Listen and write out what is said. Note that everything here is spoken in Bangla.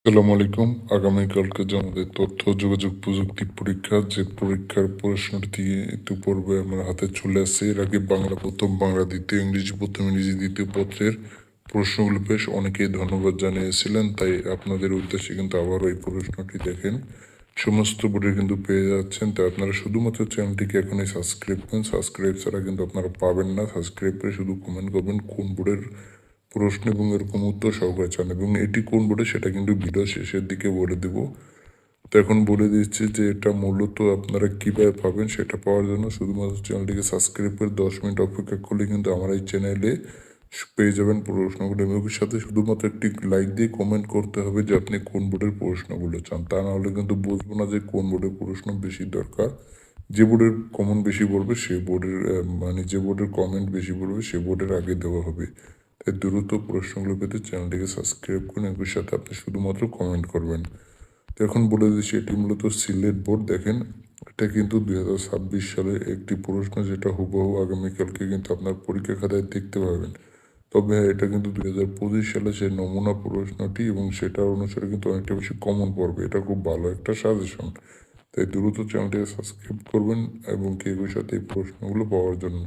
আসসালামু আলাইকুম। আগামীকালকে যে আমাদের তথ্য যোগাযোগ প্রযুক্তি পরীক্ষা, যে পরীক্ষার প্রশ্নটি ইতিপূর্বে আমার হাতে চলে আসছে। এর আগে বাংলা প্রথম, বাংলা দ্বিতীয়, ইংরেজি প্রথম, ইংরেজি দ্বিতীয় পত্রের প্রশ্নগুলো বেশ অনেকেই ধন্যবাদ জানিয়েছিলেন। তাই আপনাদের উদ্দেশ্যে কিন্তু আবারও এই প্রশ্নটি দেখেন। সমস্ত বোর্ডে কিন্তু পেয়ে যাচ্ছেন। তাই আপনারা শুধুমাত্র চ্যানেলটিকে এখনই সাবস্ক্রাইব করুন। সাবস্ক্রাইব ছাড়া কিন্তু আপনারা পাবেন না। সাবস্ক্রাইব করে শুধু কমেন্ট করবেন কোন বোর্ডের প্রশ্ন এবং এরকম উত্তর সহকারে চান এবং এটি কোন বোর্ডে সেটা কিন্তু ভিডিও শেষের দিকে বলে দেব। তো এখন বলে দিচ্ছি যে এটা মূলত আপনারা কীভাবে পাবেন। সেটা পাওয়ার জন্য শুধুমাত্র চ্যানেলটিকে সাবস্ক্রাইব করে 10 মিনিট অপেক্ষা করলে কিন্তু আমার এই চ্যানেলে পেয়ে যাবেন প্রশ্নগুলো এবং এর সাথে শুধুমাত্র একটি লাইক দিয়ে কমেন্ট করতে হবে যে আপনি কোন বোর্ডের প্রশ্নগুলো চান। তা না হলে কিন্তু বুঝবো না যে কোন বোর্ডের প্রশ্ন বেশি দরকার। যে বোর্ডের কমন বেশি পড়বে সেই বোর্ডের মানে যে বোর্ডের কমেন্ট বেশি পড়বে সেই বোর্ডের আগে দেওয়া হবে। তাই দ্রুত প্রশ্নগুলো পেতে চ্যানেলটিকে সাবস্ক্রাইব করুন। এর সাথে আপনি শুধুমাত্র কমেন্ট করবেন। তো এখন বলে দিচ্ছি এটি মূলত সিলেট বোর্ড। দেখেন এটা কিন্তু 2026 সালের একটি প্রশ্ন, যেটা হুবহু আগামীকালকে কিন্তু আপনার পরীক্ষা খাতায় দেখতে পাবেন। তবে হ্যাঁ, এটা কিন্তু 2025 সালে সেই নমুনা প্রশ্নটি এবং সেটা অনুসারে কিন্তু অনেকটা বেশি কমন পড়বে। এটা খুব ভালো একটা সাজেশন। তাই দ্রুত চ্যানেলটিকে সাবস্ক্রাইব করবেন এবং কি এর সাথে এই প্রশ্নগুলো পাওয়ার জন্য।